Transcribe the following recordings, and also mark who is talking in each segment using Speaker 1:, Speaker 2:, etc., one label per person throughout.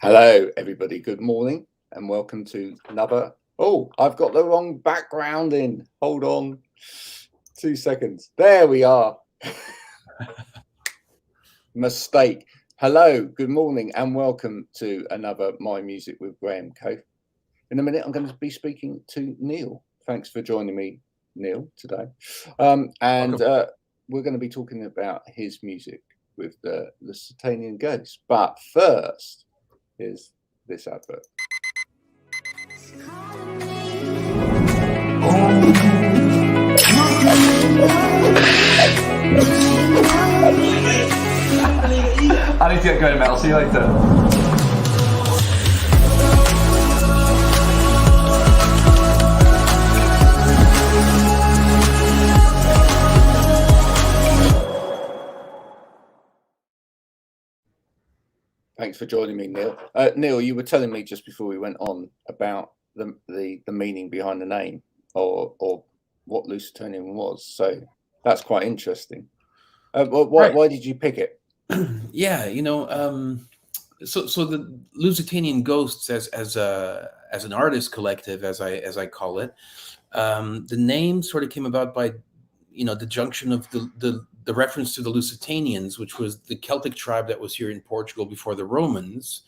Speaker 1: Hello, everybody. Good morning and welcome to another. Oh, I've got the wrong background in. Hold on 2 seconds. There we are. Mistake. Hello, good morning and welcome to another MyMusic with Coath. In a minute, I'm going to be speaking to Neil. Thanks for joining me, Neil, today. We're going to be talking about his music with the Lusitanian Ghosts. But first, here's this advert.
Speaker 2: I need to get going, Mel. See you later.
Speaker 1: Thanks for joining me, Neil. Neil, you were telling me just before we went on about the meaning behind the name or what Lusitanian was. So that's quite interesting. Why did you pick it?
Speaker 3: Yeah, so the Lusitanian Ghosts as an artist collective, as I call it, the name sort of came about by the junction of the reference to the Lusitanians, which was the Celtic tribe that was here in Portugal before the Romans,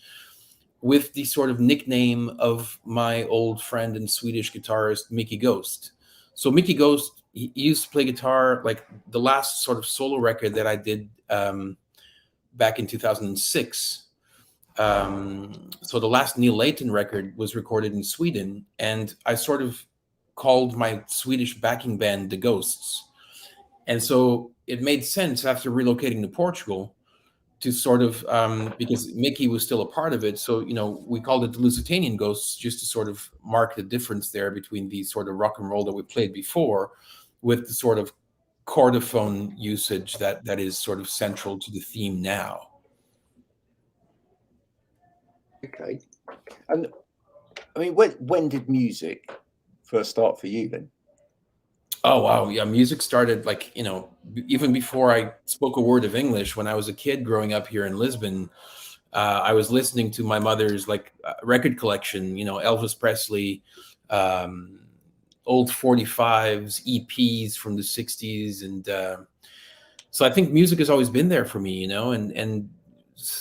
Speaker 3: with the sort of nickname of my old friend and Swedish guitarist Mickey Ghost. So Mickey Ghost, he used to play guitar, like the last sort of solo record that I did back in 2006. So the last Neil Layton record was recorded in Sweden, and I sort of called my Swedish backing band the Ghosts. And so it made sense after relocating to Portugal to sort of, because Mickey was still a part of it. So, we called it the Lusitanian Ghosts just to sort of mark the difference there between the sort of rock and roll that we played before with the sort of chordophone usage that is sort of central to the theme now.
Speaker 1: Okay. And I mean, when did music first start for you then?
Speaker 3: Oh, wow. Yeah. Music started even before I spoke a word of English. When I was a kid growing up here in Lisbon, I was listening to my mother's record collection, Elvis Presley, old 45s, EPs from the 60s. And so I think music has always been there for me, and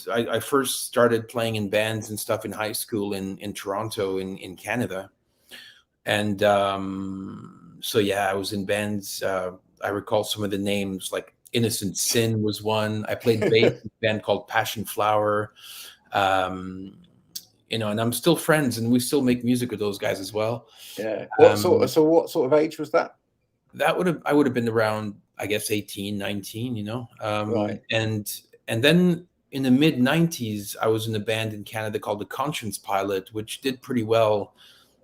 Speaker 3: I first started playing in bands and stuff in high school in Toronto in Canada. And so, yeah, I was in bands. I recall some of the names, like Innocent Sin was one. I played bass in a band called Passion Flower. And I'm still friends, and we still make music with those guys as well.
Speaker 1: Yeah. What sort of age was that?
Speaker 3: I would have been around, I guess, 18, 19,
Speaker 1: Right.
Speaker 3: And then in the mid 90s, I was in a band in Canada called the Conscience Pilot, which did pretty well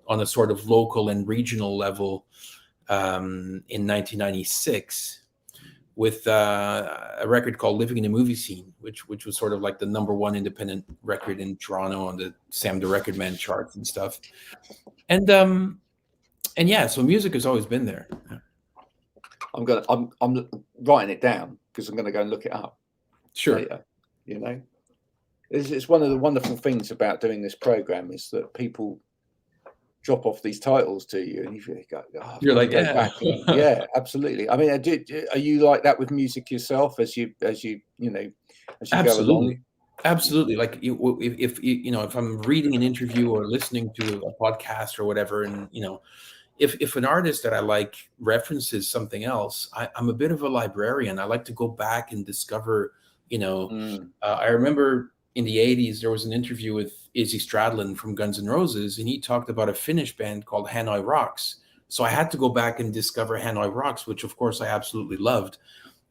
Speaker 3: on a sort of local and regional level in 1996 with a record called Living in a Movie Scene, which was sort of like the #1 independent record in Toronto on the Sam the Record Man charts and stuff. And yeah, so music has always been there.
Speaker 1: I'm writing it down because I'm going to go and look it up.
Speaker 3: Sure.
Speaker 1: Later, it's one of the wonderful things about doing this program is that people drop off these titles to you, and you go,
Speaker 3: you're like,
Speaker 1: go back. Yeah, absolutely. I mean, are you like that with music yourself as you go along?
Speaker 3: Absolutely. Like if I'm reading an interview or listening to a podcast or whatever, and if an artist that I like references something else, I'm a bit of a librarian. I like to go back and discover. I remember in the 80s, there was an interview with Izzy Stradlin from Guns N' Roses, and he talked about a Finnish band called Hanoi Rocks. So I had to go back and discover Hanoi Rocks, which of course I absolutely loved.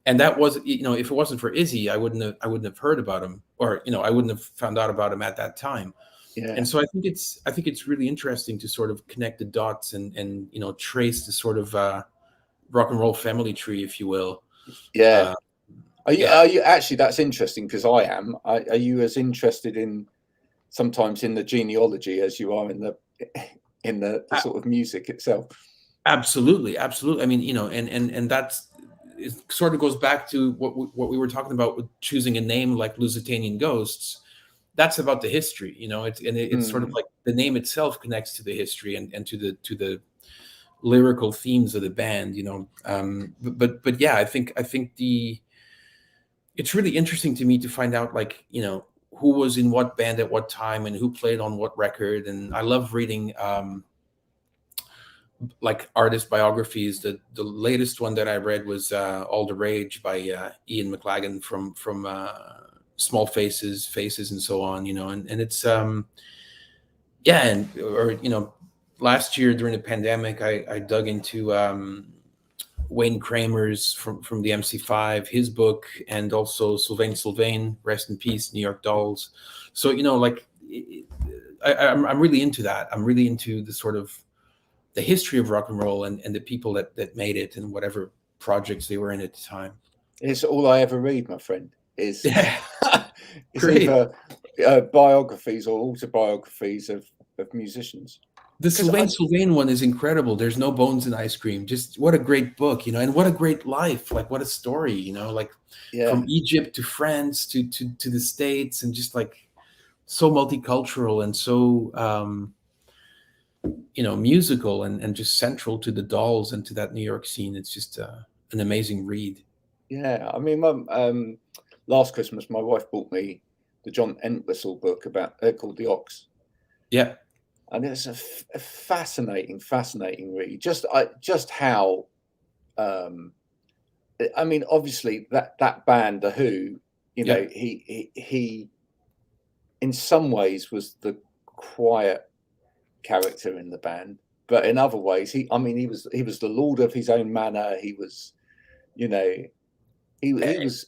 Speaker 3: And that was, if it wasn't for Izzy, I wouldn't have heard about him, or I wouldn't have found out about him at that time.
Speaker 1: Yeah.
Speaker 3: And so I think it's really interesting to sort of connect the dots and trace the sort of rock and roll family tree, if you will.
Speaker 1: Yeah. Are you actually? That's interesting because I am. Are you as interested sometimes in the genealogy as you are in the sort of music itself?
Speaker 3: Absolutely. I mean, and that's it. Sort of goes back to what we were talking about with choosing a name like Lusitanian Ghosts. that's about the history, it's sort of
Speaker 1: Mm.
Speaker 3: like the name itself connects to the history and to the lyrical themes of the band, but yeah, I think it's really interesting to me to find out, like, who was in what band at what time and who played on what record. And I love reading like artist biographies. The latest one that I read was All the Rage by Ian McLagan from Small Faces and so on, and it's yeah, and or last year during the pandemic, I dug into Wayne Kramer's from the MC5, his book, and also Sylvain, rest in peace, New York Dolls. So like I'm really into that. I'm really into the sort of the history of rock and roll and the people that made it and whatever projects they were in at the time.
Speaker 1: It's all I ever read, my friend. Is
Speaker 3: Yeah,
Speaker 1: it's
Speaker 3: great.
Speaker 1: either biographies or autobiographies of musicians.
Speaker 3: The
Speaker 1: 'Cause I-
Speaker 3: Sylvain one is incredible. There's no bones in ice cream. Just what a great book, and what a great life. Like what a story, like
Speaker 1: yeah,
Speaker 3: from Egypt to France to the States, and just like so multicultural and so musical and just central to the Dolls and to that New York scene. It's just an amazing read.
Speaker 1: yeah. I mean, last Christmas, my wife bought me the John Entwistle book about called The Ox.
Speaker 3: Yeah.
Speaker 1: And it's a fascinating read. Just how, I mean, obviously that band, The Who, he in some ways was the quiet character in the band, but in other ways, he was the lord of his own manor. He was, he was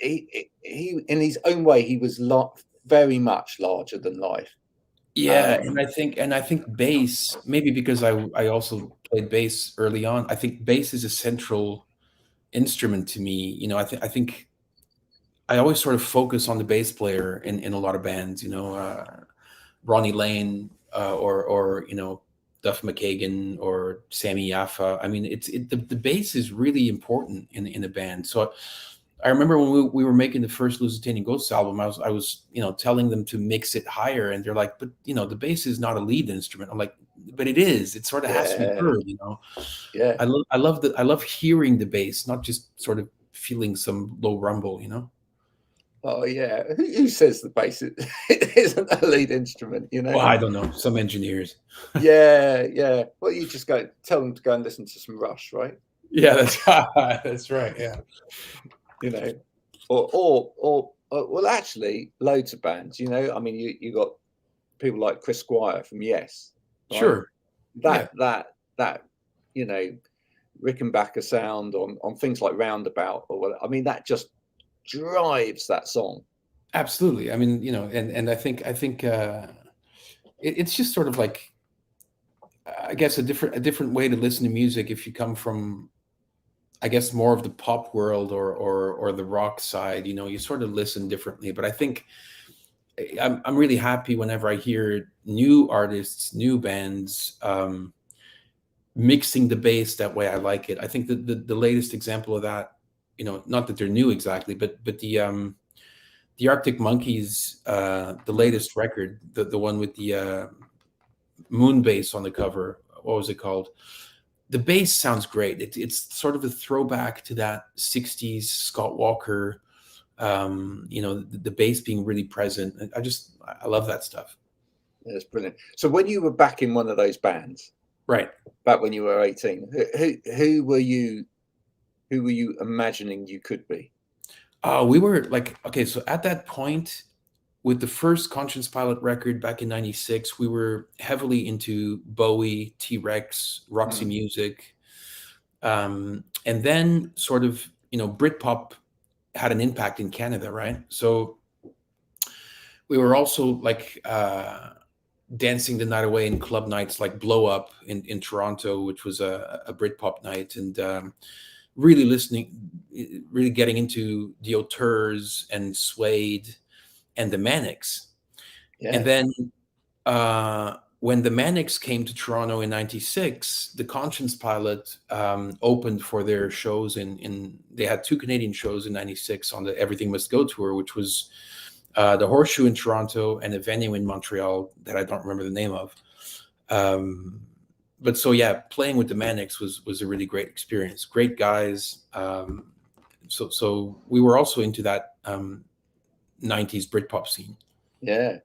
Speaker 1: he in his own way, he was very much larger than life.
Speaker 3: Yeah, and I think bass, maybe because I also played bass early on. I think bass is a central instrument to me. I think I always sort of focus on the bass player in a lot of bands. Ronnie Lane or Duff McKagan or Sammy Yaffa. I mean, the bass is really important in a band. So I remember when we were making the first Lusitanian Ghosts album, I was telling them to mix it higher, and they're like, but the bass is not a lead instrument. I'm like, but it is. It sort of has to be heard.
Speaker 1: Yeah.
Speaker 3: I love hearing the bass, not just sort of feeling some low rumble.
Speaker 1: Oh yeah. Who says the bass isn't a lead instrument?
Speaker 3: Well, I don't know. Some engineers.
Speaker 1: Yeah. Well, you just tell them to go and listen to some Rush, right?
Speaker 3: Yeah, that's right. Yeah.
Speaker 1: Or well, actually, loads of bands. I mean, you got people like Chris Squire from Yes. Right?
Speaker 3: Sure.
Speaker 1: That Rickenbacker sound on things like Roundabout or whatever. I mean, that just drives that song.
Speaker 3: Absolutely. I mean, and I think it's just sort of like, I guess a different way to listen to music if you come from, I guess, more of the pop world or the rock side. You sort of listen differently. But I think I'm really happy whenever I hear new artists, new bands mixing the bass that way. I like it. I think that the latest example of that, not that they're new exactly, but the Arctic Monkeys, the latest record, the one with the moon bass on the cover. What was it called? The bass sounds great. It's sort of a throwback to that 60s Scott Walker, the bass being really present. I love that stuff.
Speaker 1: That's brilliant. So when you were back in one of those bands,
Speaker 3: right,
Speaker 1: back when you were 18, who were you imagining you could be?
Speaker 3: We were like, okay, so at that point, with the first Conscience Pilot record back in '96, we were heavily into Bowie, T-Rex, Roxy Music. And then sort of, Britpop had an impact in Canada, right? So we were also like dancing the night away in club nights like Blow Up in Toronto, which was a Britpop night, and really getting into the Auteurs and Suede and the Manics.
Speaker 1: Yeah.
Speaker 3: And then when the Manics came to Toronto in '96, the Conscience Pilot opened for their shows they had 2 Canadian shows in '96 on the Everything Must Go tour, which was the Horseshoe in Toronto, and a venue in Montreal that I don't remember the name of. But so yeah, playing with the Manics was a really great experience. Great guys. So we were also into that 90s Britpop scene.
Speaker 1: Yeah.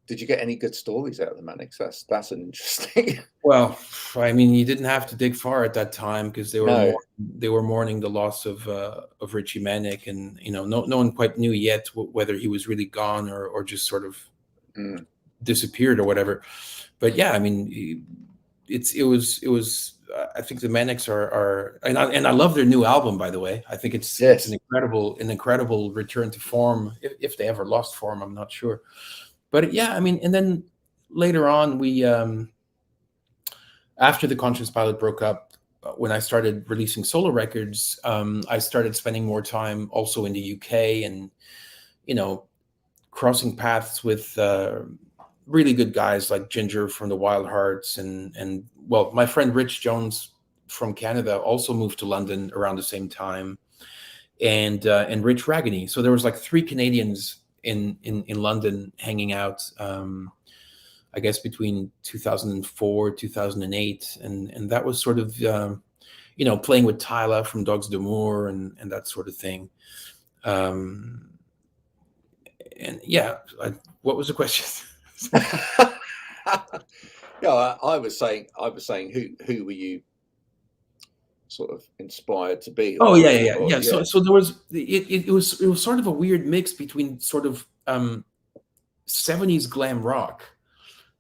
Speaker 1: Did you get any good stories out of the Manics? That's an interesting.
Speaker 3: Well, I mean, you didn't have to dig far at that time because they were mourning the loss of Richie Manic, and no one quite knew yet whether he was really gone or just sort of disappeared or whatever. But yeah, I mean, it was. I think the Manics are and I love their new album, by the way. I think it's an incredible return to form, if they ever lost form. I'm not sure. But yeah, I mean, and then later on, we after the Conscious Pilot broke up, when I started releasing solo records, I started spending more time also in the UK, and crossing paths with really good guys like Ginger from the Wild Hearts, and well, my friend Rich Jones from Canada also moved to London around the same time, and Rich Raggany. So there was like 3 Canadians in London hanging out, I guess between 2004, 2008, and that was sort of playing with Tyla from Dogs d'Amour and that sort of thing. And yeah, what was the question?
Speaker 1: Yeah, I was saying who were you sort of inspired to be?
Speaker 3: Oh yeah. So there was it was sort of a weird mix between sort of 70s glam rock,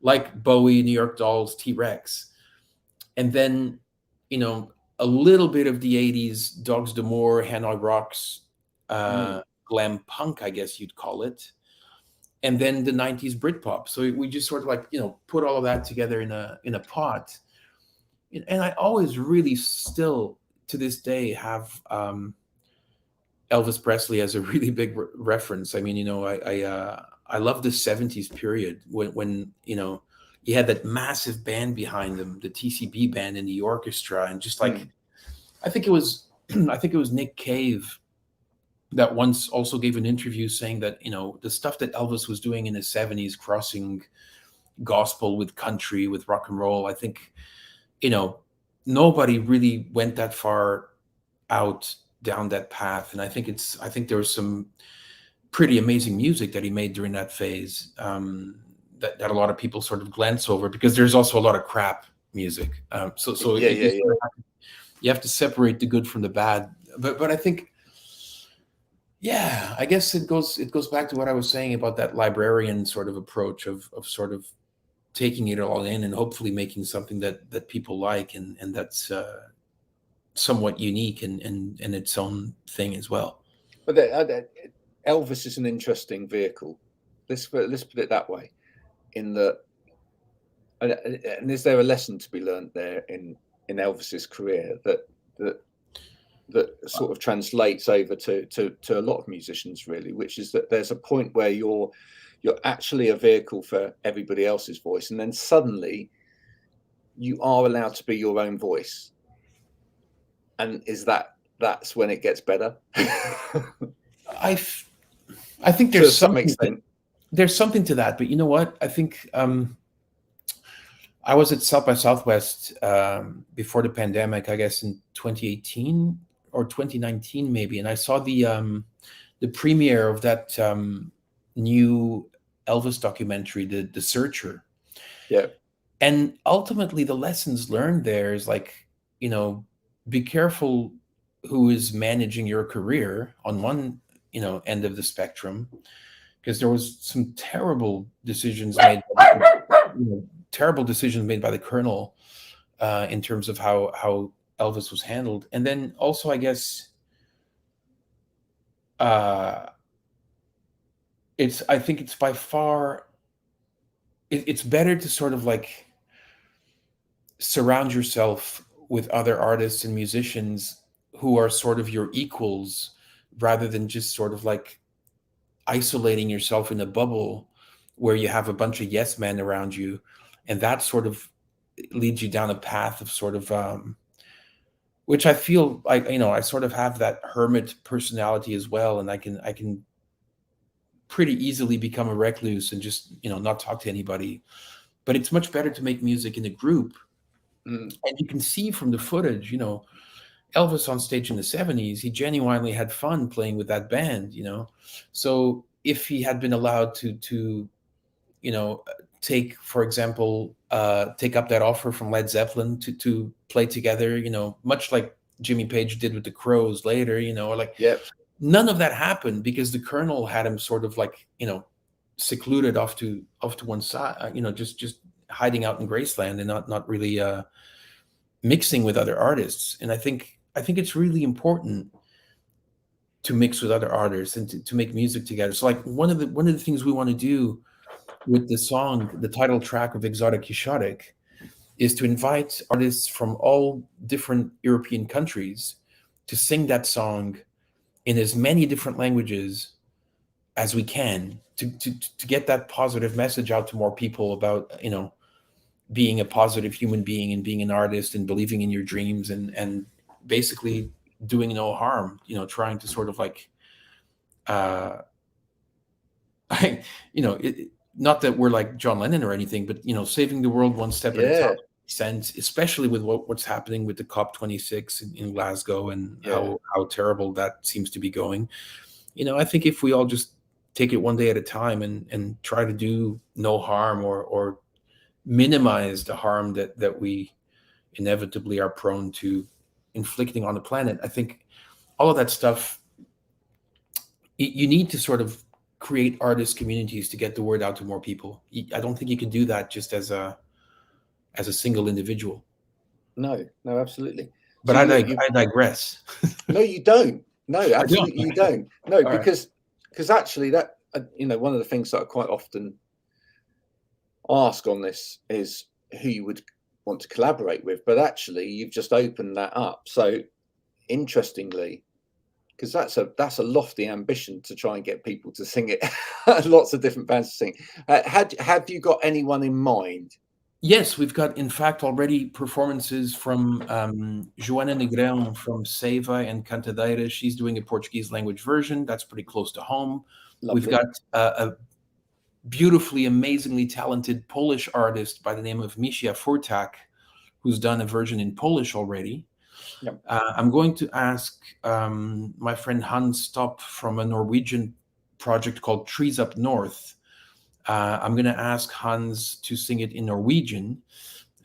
Speaker 3: like Bowie, New York Dolls, T-Rex, and then a little bit of the 80s Dogs d'Amour, Hanoi Rocks, glam punk, I guess you'd call it, and then the 90s Britpop. So we just sort of like put all of that together in a pot. And I always really still to this day have Elvis Presley as a really big reference. I mean, I love the 70s period when he had that massive band behind him, the TCB band in the orchestra, and just like I think it was Nick Cave that once also gave an interview saying that the stuff that Elvis was doing in the 70s, crossing gospel with country, with rock and roll, I think nobody really went that far out down that path. And I think there was some pretty amazing music that he made during that phase that a lot of people sort of glance over, because there's also a lot of crap music. You have to separate the good from the bad. But I think, yeah, I guess it goes back to what I was saying about that librarian sort of approach of sort of taking it all in and hopefully making something that people like and that's somewhat unique and its own thing as well.
Speaker 1: But Elvis is an interesting vehicle. Let's put it that way. In the and is there a lesson to be learned there in Elvis's career that sort of translates over to a lot of musicians, really, which is that there's a point where you're actually a vehicle for everybody else's voice, and then suddenly you are allowed to be your own voice. And that's when it gets better?
Speaker 3: I think there's there's something to that, but you know what? I think I was at South by Southwest before the pandemic, I guess in 2018 or 2019 maybe, and I saw the premiere of that new Elvis documentary, The Searcher.
Speaker 1: Yeah.
Speaker 3: And ultimately the lessons learned there is like, be careful who is managing your career on one, end of the spectrum, because there was some terrible decisions made by the Colonel in terms of how Elvis was handled. And then also, I guess, I think it's by far, it's better to sort of like surround yourself with other artists and musicians who are sort of your equals, rather than just sort of like isolating yourself in a bubble where you have a bunch of yes men around you, and that sort of leads you down a path of sort of which I feel like I sort of have that hermit personality as well, and I can pretty easily become a recluse and just, not talk to anybody. But it's much better to make music in a group.
Speaker 1: Mm.
Speaker 3: And you can see from the footage, Elvis on stage in the 70s, he genuinely had fun playing with that band, So if he had been allowed to take, for example, take up that offer from Led Zeppelin to play together, much like Jimmy Page did with the Crows later, or like,
Speaker 1: Yep.
Speaker 3: none of that happened because the Colonel had him sort of like, secluded off to one side, just hiding out in Graceland and not really mixing with other artists. And I think it's really important to mix with other artists and to make music together. So like one of the things we want to do with the song, the title track of Exotic Quixotic, is to invite artists from all different European countries to sing that song in as many different languages as we can to get that positive message out to more people about, being a positive human being and being an artist and believing in your dreams and basically doing no harm, trying to sort of like, not that we're like John Lennon or anything, but, saving the world one step at a time. Sense, especially with what's happening with the COP26 in Glasgow and how terrible that seems to be going. I think if we all just take it one day at a time and try to do no harm or minimize the harm that we inevitably are prone to inflicting on the planet, I think all of that stuff, you need to sort of create artist communities to get the word out to more people. I don't think you can do that just as a single individual.
Speaker 1: No, absolutely.
Speaker 3: But
Speaker 1: So
Speaker 3: I digress.
Speaker 1: No, you don't. No, absolutely you don't. No,
Speaker 3: All
Speaker 1: because actually that, one of the things that I quite often ask on this is who you would want to collaborate with, but actually you've just opened that up. So interestingly, because that's a lofty ambition to try and get people to sing it, lots of different bands to sing. Have you got anyone in mind?
Speaker 3: Yes, we've got, in fact, already performances from Joana Negrão from Seiva and Cantadeira. She's doing a Portuguese language version. That's pretty close to home.
Speaker 1: Lovely.
Speaker 3: We've got a beautifully, amazingly talented Polish artist by the name of Misia Furtak, who's done a version in Polish already.
Speaker 1: Yep.
Speaker 3: I'm going to ask my friend Hans Stopp from a Norwegian project called Trees Up North. I'm going to ask Hans to sing it in Norwegian.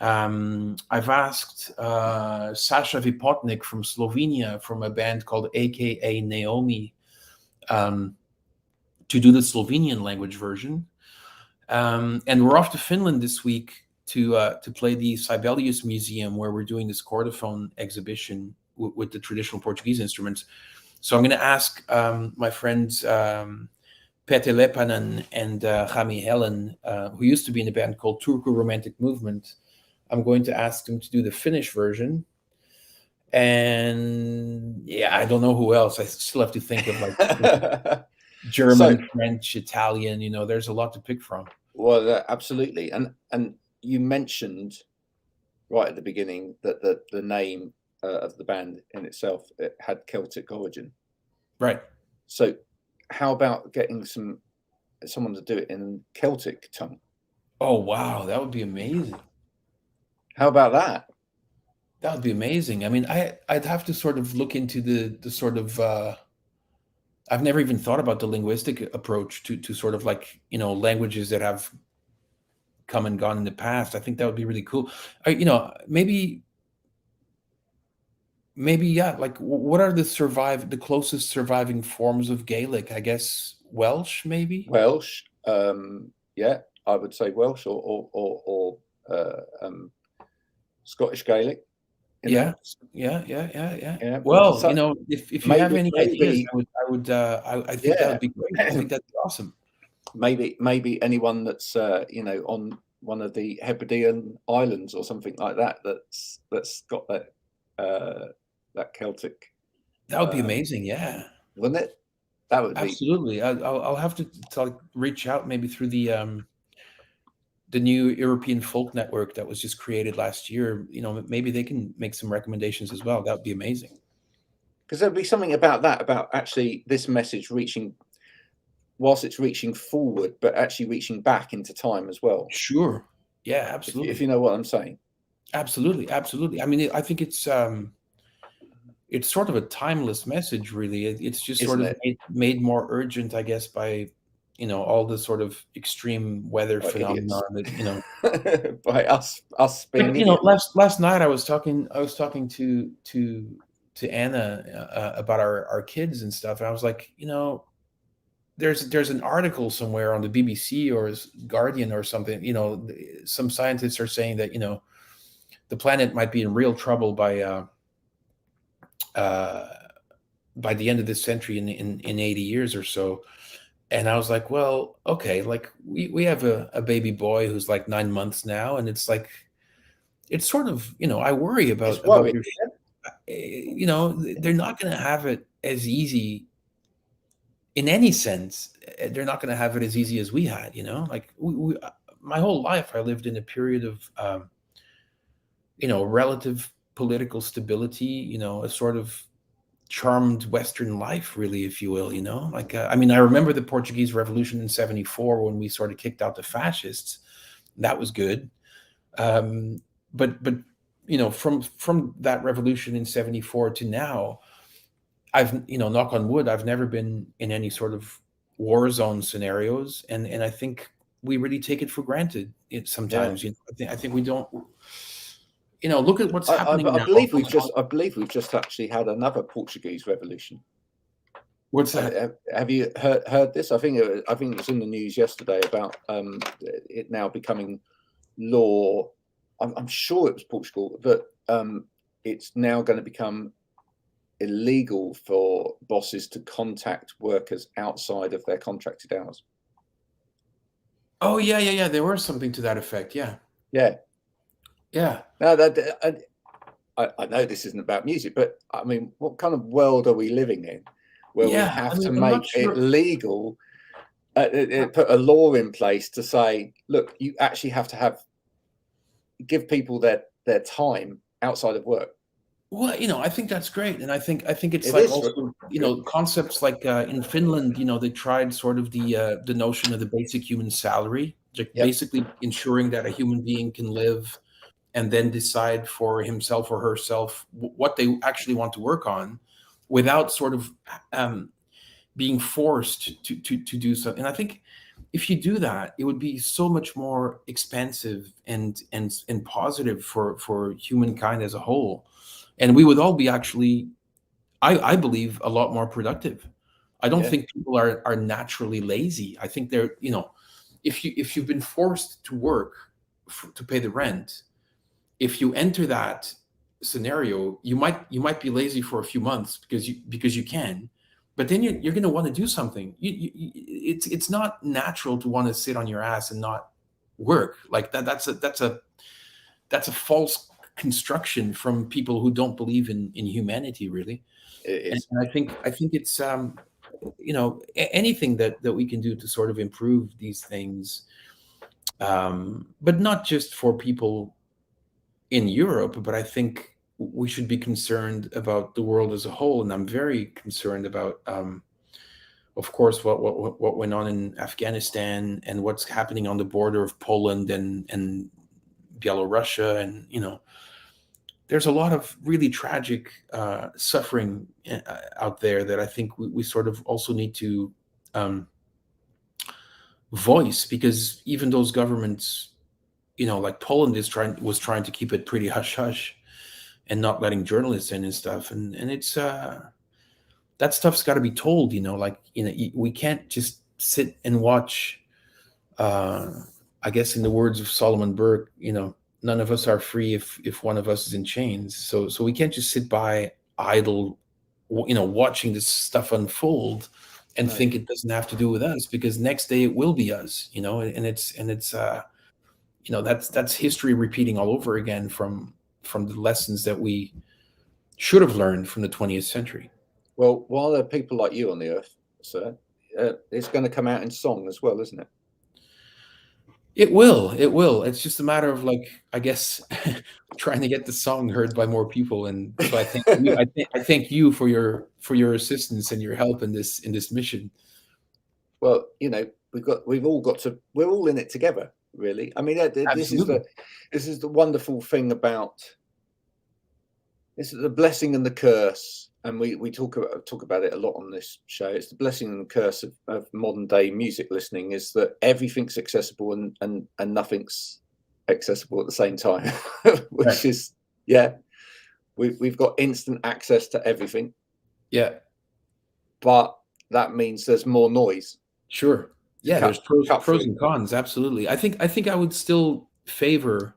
Speaker 3: I've asked Sasha Vipotnik from Slovenia, from a band called AKA Naomi, to do the Slovenian language version. And we're off to Finland this week to play the Sibelius Museum, where we're doing this chordophone exhibition with the traditional Portuguese instruments. So I'm going to ask my friends Pete Lepanen and Rami Helen, who used to be in a band called Turku Romantic Movement. I'm going to ask them to do the Finnish version. And I don't know who else. I still have to think of like German, French, Italian. There's a lot to pick from.
Speaker 1: Well, absolutely. And you mentioned right at the beginning that the name of the band in itself, it had Celtic origin.
Speaker 3: Right.
Speaker 1: So how about getting someone to do it in Celtic tongue? Oh,
Speaker 3: wow, that would be amazing.
Speaker 1: How about that?
Speaker 3: That would be amazing. I mean, I'd have to sort of look into the sort of I've never even thought about the linguistic approach to sort of like, languages that have come and gone in the past. I think that would be really cool. Maybe like what are the closest surviving forms of Gaelic? I guess Welsh, maybe.
Speaker 1: Welsh, I would say Welsh or Scottish Gaelic.
Speaker 3: Yeah. Well, so, if you have any ideas, I think that would be great. I think that'd be awesome.
Speaker 1: Maybe anyone that's on one of the Hebridean Islands or something like that that's got that Celtic.
Speaker 3: That would be amazing. Yeah,
Speaker 1: wouldn't it? That would
Speaker 3: absolutely.
Speaker 1: be.
Speaker 3: I'll have to reach out maybe through the new European Folk Network that was just created last year. Maybe they can make some recommendations as well. That would be amazing.
Speaker 1: Because there'd be something about that, about actually this message reaching whilst it's reaching forward, but actually reaching back into time as well.
Speaker 3: Sure. Yeah, absolutely.
Speaker 1: If you know what I'm saying.
Speaker 3: Absolutely, absolutely. I mean, I think it's sort of a timeless message, really. It's just sort
Speaker 1: Isn't
Speaker 3: of
Speaker 1: it?
Speaker 3: made more urgent, I guess, by all the sort of extreme weather
Speaker 1: By idiots.
Speaker 3: phenomenon that.
Speaker 1: By us being
Speaker 3: Like,
Speaker 1: idiots.
Speaker 3: last night I was talking to Anna about our kids and stuff, and I was like, there's an article somewhere on the BBC or Guardian or something. Some scientists are saying that the planet might be in real trouble by the end of this century in 80 years or so. And I was like, well, okay, like we have a baby boy who's like 9 months now, and it's like, it's sort of, I worry about
Speaker 1: It's worrying.
Speaker 3: they're not going to have it as easy in any sense. They're not going to have it as easy as we had, like my whole life I lived in a period of relative political stability, a sort of charmed Western life, really, if you will, like, I mean, I remember the Portuguese Revolution in 74 when we sort of kicked out the fascists. That was good. But from that revolution in 74 to now, I've, knock on wood, I've never been in any sort of war zone scenarios. And I think we really take it for granted sometimes. I think we don't, look at what's happening now.
Speaker 1: I believe we've just actually had another Portuguese revolution.
Speaker 3: What's that?
Speaker 1: Have you heard this? I think it was in the news yesterday about it now becoming law. I'm sure it was Portugal, that it's now going to become illegal for bosses to contact workers outside of their contracted hours.
Speaker 3: Oh yeah. There was something to that effect. Yeah.
Speaker 1: Now that I know this isn't about music, but I mean, what kind of world are we living in where we have to make it legal, put a law in place to say, look, you actually have to give people their time outside of work?
Speaker 3: Well, I think that's great, and I think it's like also, concepts like in Finland, they tried sort of the notion of the basic human salary, like basically ensuring that a human being can live and then decide for himself or herself what they actually want to work on, without sort of being forced to do so. And I think if you do that, it would be so much more expansive and positive for humankind as a whole. And we would all be actually, I believe, a lot more productive. I don't think people are naturally lazy. I think they're, if you've been forced to work to pay the rent, if you enter that scenario, you might be lazy for a few months because you can, but then you're going to want to do something. It's not natural to want to sit on your ass and not work like that. That's a false construction from people who don't believe in humanity, really. And I think it's anything that we can do to sort of improve these things, but not just for people in Europe, but I think we should be concerned about the world as a whole. And I'm very concerned about, of course, what went on in Afghanistan and what's happening on the border of Poland and Belarus, and there's a lot of really tragic suffering out there that I think we sort of also need to voice, because even those governments, like Poland was trying to keep it pretty hush hush and not letting journalists in and stuff, and it's that stuff's got to be told. We can't just sit and watch. I guess in the words of Solomon Burke, none of us are free if one of us is in chains. So we can't just sit by idle, watching this stuff unfold and think it doesn't have to do with us, because next day it will be us, and it's that's history repeating all over again from the lessons that we should have learned from the 20th century.
Speaker 1: Well, while there are people like you on the earth, sir, it's going to come out in song as well, isn't it?
Speaker 3: It will. It's just a matter of, like, I guess, trying to get the song heard by more people. And so I thank you for your assistance and your help in this mission.
Speaker 1: Well, we're all in it together, really. I mean, this is the wonderful thing about, this is the blessing and the curse, and we talk about it a lot on this show. It's the blessing and the curse of modern day music listening, is that everything's accessible and nothing's accessible at the same time, which
Speaker 3: Right.
Speaker 1: is we've got instant access to everything.
Speaker 3: Yeah.
Speaker 1: But that means there's more noise.
Speaker 3: Sure. Yeah, there's pros
Speaker 1: through.
Speaker 3: and cons. Absolutely. I think I would still favor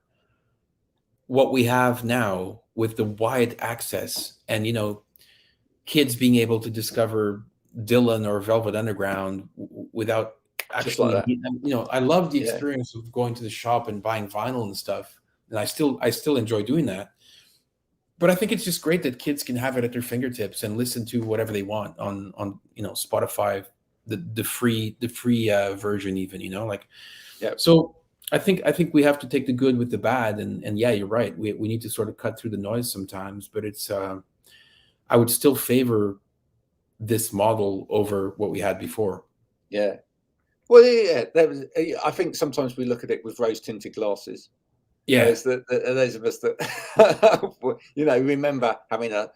Speaker 3: what we have now with the wide access, and kids being able to discover Dylan or Velvet Underground without
Speaker 1: Just like
Speaker 3: actually,
Speaker 1: that.
Speaker 3: I love the experience of going to the shop and buying vinyl and stuff, and I still enjoy doing that. But I think it's just great that kids can have it at their fingertips and listen to whatever they want on Spotify, the free version, even, like.
Speaker 1: Yeah.
Speaker 3: So I think we have to take the good with the bad, and yeah, you're right. We need to sort of cut through the noise sometimes, but it's I would still favor this model over what we had before.
Speaker 1: Yeah. Well, yeah. I think sometimes we look at it with rose-tinted glasses.
Speaker 3: Yeah.
Speaker 1: There's those of us that remember having to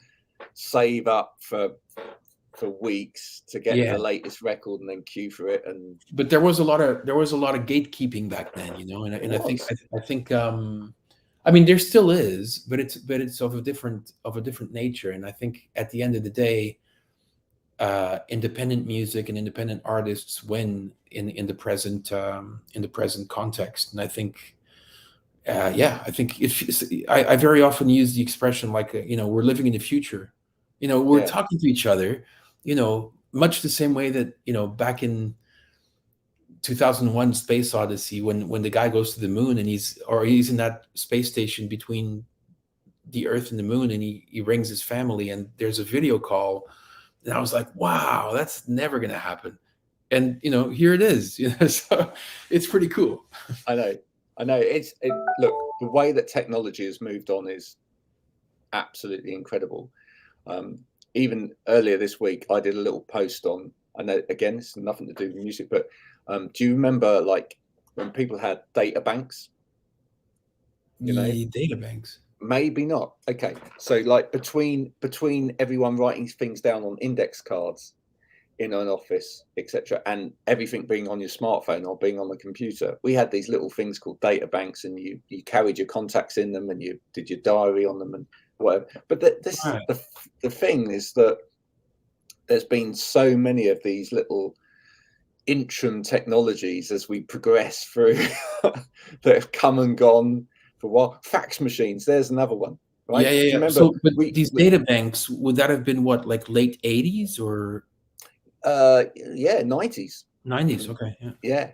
Speaker 1: save up for weeks to get the latest record and then queue for it.
Speaker 3: But there was a lot of gatekeeping back then, and I think I mean, there still is, but it's of a different nature. And I think at the end of the day, independent music and independent artists win in the present context. And I think. I think I very often use the expression like, we're living in the future. We're talking to each other, much the same way that, back in 2001 Space Odyssey, when the guy goes to the moon and he's in that space station between the Earth and the moon, and he rings his family and there's a video call. And I was like, wow, that's never going to happen. And, here it is, so it's pretty cool.
Speaker 1: I know. Look, the way that technology has moved on is absolutely incredible. Even earlier this week, I did a little post on, I know, again, this has nothing to do with music, but do you remember, like, when people had data banks?
Speaker 3: Data banks?
Speaker 1: Maybe not. Okay. So, like, between everyone writing things down on index cards in an office, etc., and everything being on your smartphone or being on the computer, we had these little things called data banks, and you carried your contacts in them, and you did your diary on them and whatever. But the thing is that there's been so many of these little interim technologies as we progress through that have come and gone for a while. Fax machines, there's another one. Right?
Speaker 3: Yeah.
Speaker 1: Do you remember,
Speaker 3: so, but these data banks, would that have been what, like late 80s or?
Speaker 1: 90s.
Speaker 3: 90s. Okay.
Speaker 1: Yeah.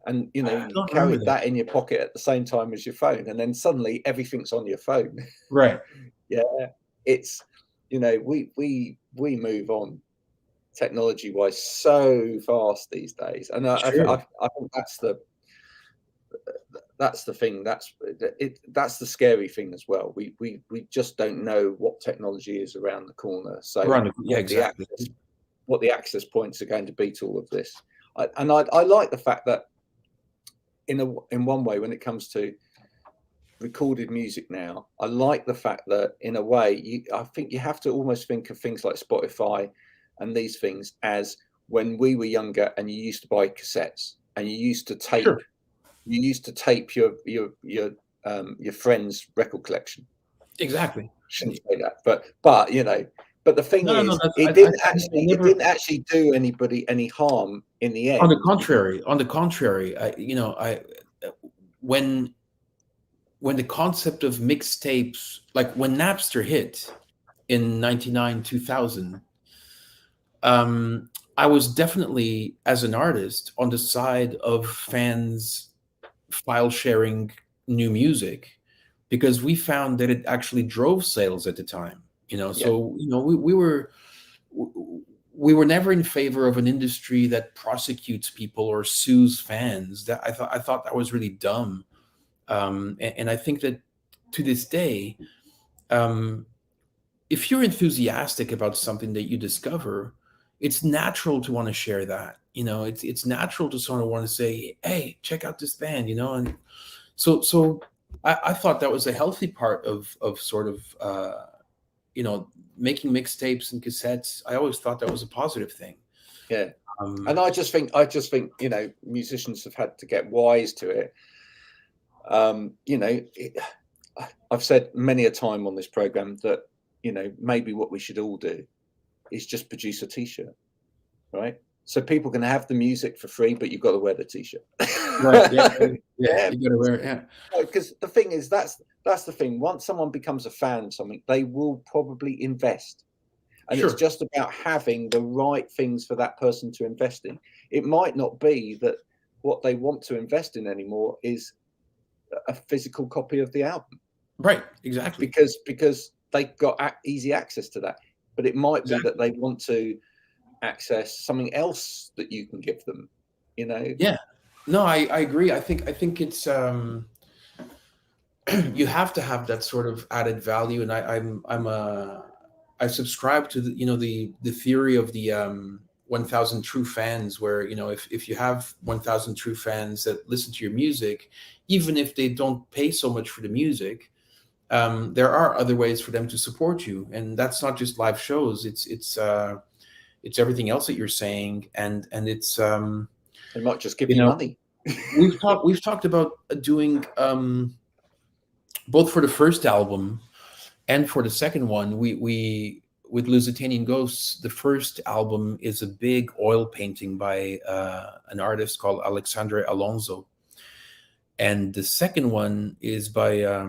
Speaker 1: And you carried that in your pocket at the same time as your phone, and then suddenly everything's on your phone.
Speaker 3: Right.
Speaker 1: Yeah. It's we move on technology wise so fast these days, and I think that's the thing. That's the scary thing as well. We just don't know what technology is around the corner. So
Speaker 3: exactly.
Speaker 1: What the access points are going to be to all of this. I like the fact that in one way, when it comes to recorded music now, I like the fact that in a way, I think you have to almost think of things like Spotify and these things as when we were younger and you used to buy cassettes and you used to tape. Sure. You used to tape your friend's record collection.
Speaker 3: Exactly.
Speaker 1: Shouldn't say that, but But the thing is, it didn't actually do anybody any harm in the end.
Speaker 3: On the contrary, when the concept of mixtapes, like when Napster hit in 99, 2000, I was definitely, as an artist, on the side of fans file sharing new music, because we found that it actually drove sales at the time. So we were never in favor of an industry that prosecutes people or sues fans. That I thought that was really dumb, and I think that to this day, if you're enthusiastic about something that you discover, it's natural to want to share that. it's natural to sort of want to say, hey, check out this band, and so I thought that was a healthy part of sort of making mixtapes and cassettes. I always thought that was a positive thing.
Speaker 1: Yeah. And I just think musicians have had to get wise to it. I've said many a time on this program that maybe what we should all do is just produce a T-shirt, right? So people can have the music for free, but you've got to wear the T-shirt.
Speaker 3: Right. Yeah. You got to wear it. Yeah.
Speaker 1: Because the thing is, that's the thing. Once someone becomes a fan of something, they will probably invest. And
Speaker 3: Sure.
Speaker 1: It's just about having the right things for that person to invest in. It might not be that what they want to invest in anymore is a physical copy of the album.
Speaker 3: Right. Exactly.
Speaker 1: Because they've got easy access to that. But it might be that they want to access something else that you can give them,
Speaker 3: Yeah. No, I agree. I think it's you have to have that sort of added value, and I subscribe to the theory of the 1,000 true fans, where if you have 1,000 true fans that listen to your music, even if they don't pay so much for the music, there are other ways for them to support you, and that's not just live shows. It's everything else that you're saying, and it's
Speaker 1: they might just give you money.
Speaker 3: we've talked about doing both for the first album and for the second one. We with Lusitanian Ghosts, the first album is a big oil painting by an artist called Alexandre Alonso, and the second one is by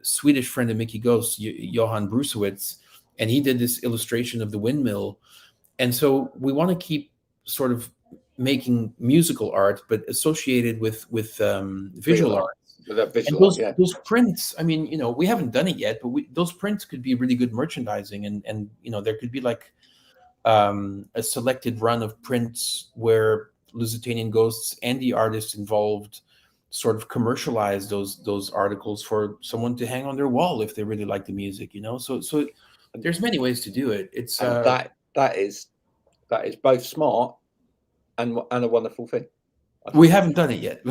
Speaker 3: Swedish friend of Mickey Ghost, Johan Brusewitz, and he did this illustration of the windmill. And so we want to keep sort of making musical art, but associated with visual art. Those prints, I mean, we haven't done it yet, but those prints could be really good merchandising, and there could be like a selected run of prints where Lusitanian Ghosts and the artists involved sort of commercialize those articles for someone to hang on their wall if they really like the music, So there's many ways to do it. It's
Speaker 1: that is both smart and a wonderful thing.
Speaker 3: We haven't done it yet.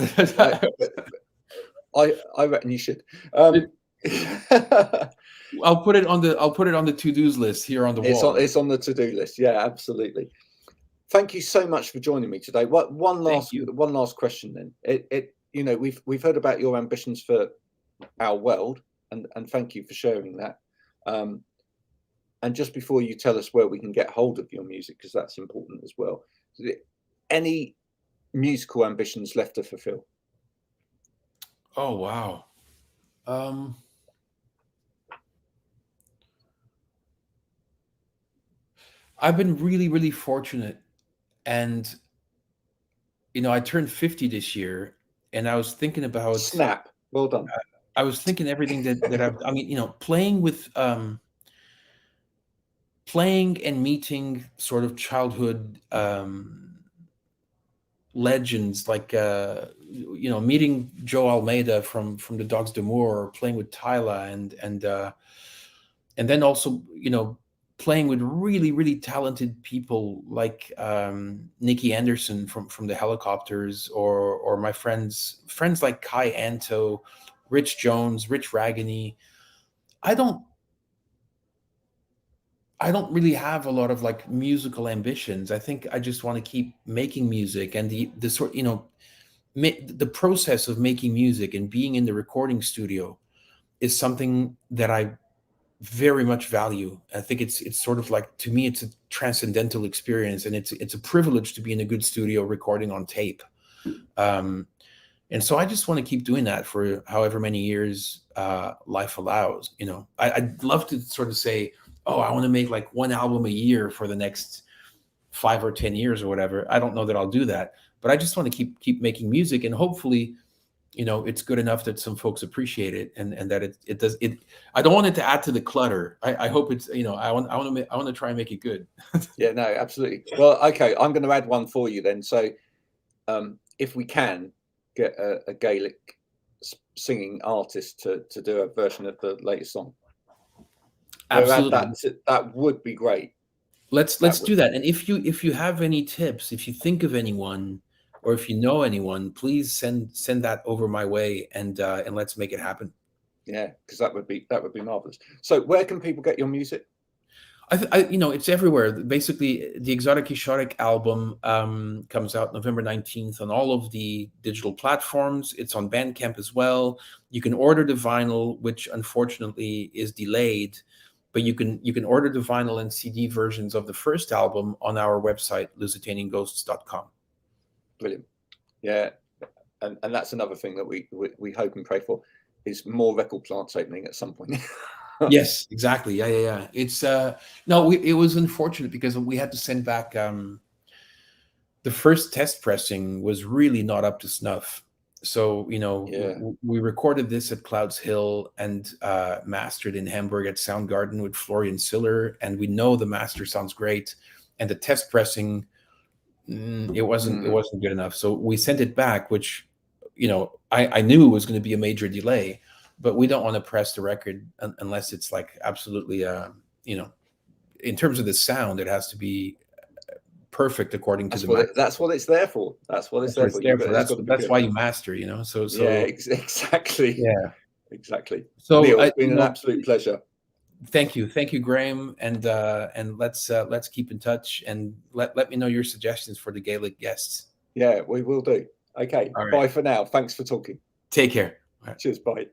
Speaker 1: I reckon you should.
Speaker 3: I'll put it on the to-dos list here on the wall.
Speaker 1: It's on the to-do list. Yeah, absolutely. Thank you so much for joining me today. One last question then. We've heard about your ambitions for our world, and thank you for sharing that. And just before you tell us where we can get hold of your music, because that's important as well, any musical ambitions left to fulfill?
Speaker 3: Oh, wow. I've been really, really fortunate. And, I turned 50 this year, and I was thinking about...
Speaker 1: Snap. Well done.
Speaker 3: I was thinking everything that I've... playing and meeting sort of childhood legends, like meeting Joe Almeida from the Dogs d'Amour, or playing with Tyla, and then also playing with really, really talented people like Nicky Anderson from the Helicopters, or my friends like Kai Anto, Rich Jones, Rich Ragany. I don't really have a lot of like musical ambitions. I think I just want to keep making music, and the sort, the process of making music and being in the recording studio is something that I very much value. I think it's sort of like, to me, it's a transcendental experience, and it's a privilege to be in a good studio recording on tape. And so I just want to keep doing that for however many years life allows. I'd love to sort of say, oh, I want to make like one album a year for the next 5 or 10 years or whatever. I don't know that I'll do that, but I just want to keep making music, and hopefully, it's good enough that some folks appreciate it, and that it does it. I don't want it to add to the clutter. I hope it's, I want to try and make it good.
Speaker 1: Yeah, no, absolutely. Well, okay, I'm going to add one for you then. So, if we can get a Gaelic singing artist to do a version of the latest song.
Speaker 3: Absolutely.
Speaker 1: That would be great.
Speaker 3: Let's do that. And if you have any tips, if you think of anyone, or if you know anyone, please send that over my way, and let's make it happen.
Speaker 1: Yeah, because that would be marvelous. So where can people get your music?
Speaker 3: It's everywhere. Basically, the Exotic Exotic album comes out November 19th on all of the digital platforms. It's on Bandcamp as well. You can order the vinyl, which unfortunately is delayed, but you can order the vinyl and CD versions of the first album on our website, lusitanianghosts.com.
Speaker 1: Brilliant. Yeah, and that's another thing that we hope and pray for, is more record plants opening at some point.
Speaker 3: Yes, exactly. Yeah. It's no, it was unfortunate because we had to send back the first test pressing was really not up to snuff. So, we recorded this at Clouds Hill and mastered in Hamburg at Soundgarden with Florian Siller, and we know the master sounds great, and the test pressing it wasn't good enough. So we sent it back, which I knew it was going to be a major delay. But we don't want to press the record unless it's like absolutely, in terms of the sound, it has to be perfect according to
Speaker 1: that's what it's there for. That's what it's there for.
Speaker 3: That's why you master, So
Speaker 1: yeah, exactly.
Speaker 3: Yeah,
Speaker 1: exactly.
Speaker 3: So
Speaker 1: Neil, it's been an absolute pleasure.
Speaker 3: Thank you, Graham, and let's keep in touch, and let me know your suggestions for the Gaelic guests.
Speaker 1: Yeah, we will do. Okay, right. Bye for now. Thanks for talking.
Speaker 3: Take care.
Speaker 1: Cheers. Bye.